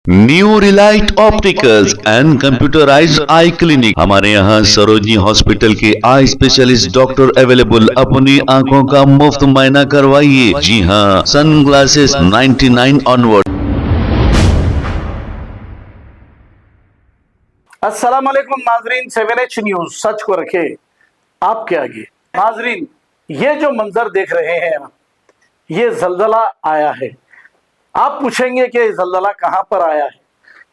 New Relight opticals and computerised I clinic. हमारे यहाँ Sarojini hospital के आई स्पेशलिस्ट डॉक्टर अवेलेबल। अपनी आंखों का मुफ्त मुआयना करवाइए। जी हाँ, सन ग्लासेस 99 ऑनवर्ड। अस्सलाम वालेकुम नाजरीन, 7H न्यूज सच को रखे आपके आगे। नाजरीन, ये जो मंजर देख रहे हैं आप, ये जल्जला आया है। आप पूछेंगे कि जल्जला कहां पर आया है।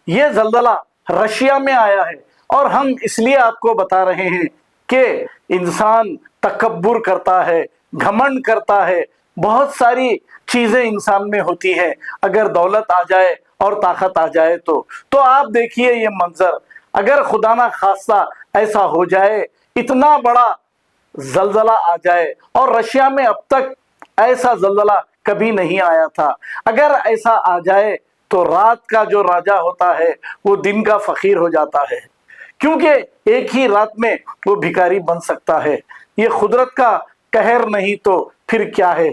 ये जल्जला रशिया में आया है और हम इसलिए आपको बता रहे हैं कि इंसान तकब्बुर करता है, घमंड करता है। बहुत सारी चीजें इंसान में होती है। अगर दौलत आ जाए और ताकत आ जाए तो आप देखिए ये मंजर। अगर खुदा ना खास्ता ऐसा हो जाए, इतना बड़ा जल्जला आ जाए, और रशिया में अब तक ऐसा जल्जला कभी नहीं आया था। अगर ऐसा आ जाए तो रात का जो राजा होता है वो दिन का फकीर हो जाता है, क्योंकि एक ही रात में वो भिखारी बन सकता है। ये कुदरत का कहर नहीं तो फिर क्या है।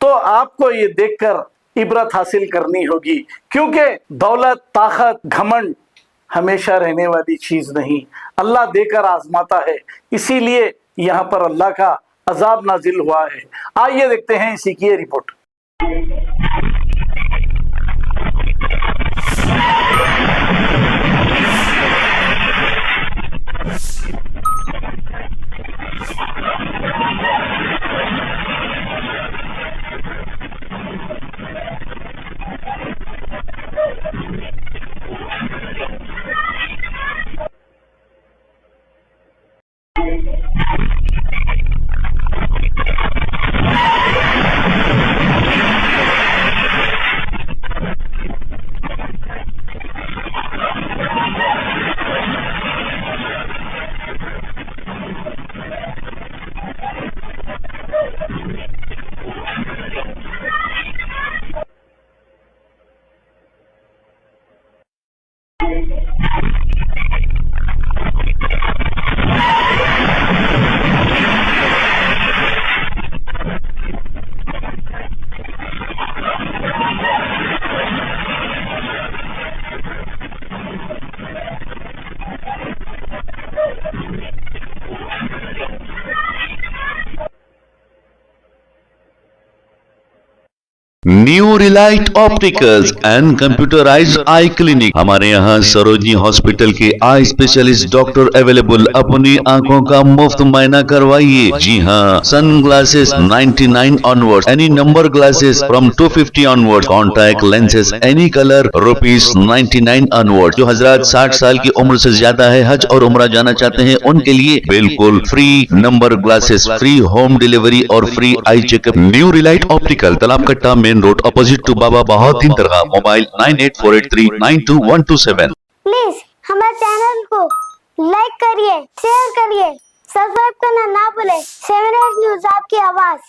तो आपको ये देखकर इबरत हासिल करनी होगी, क्योंकि दौलत, ताकत, घमंड हमेशा रहने वाली चीज नहीं। अल्लाह देकर आजमाता है, इसीलिए यहाँ पर अल्लाह का अजाब नाजिल हुआ है। आइए देखते हैं इसी की ये report. New Relight opticals and computerised I clinic. हमारे यहाँ सरोजनी हॉस्पिटल के आई स्पेशलिस्ट डॉक्टर अवेलेबल। अपनी आंखों का मुफ्त मुआयना करवाइए। जी हाँ, sun glasses 99 onward, any number glasses from 250 onward, contact lenses any colour ₹99 onward. जो हजरात 60 साल की उम्र से ज्यादा है, हज और उम्रा जाना चाहते हैं, उनके लिए बिल्कुल free number glasses, free home delivery और free eye checkup. New Relight Optical, Talab Katta, main road, opposite to Baba Bahauddin दरगाह। मोबाइल 9848392127। प्लीज हमारे चैनल को लाइक करिए, शेयर करिए, सब्सक्राइब करना ना भूले। 7H न्यूज, आपकी आवाज।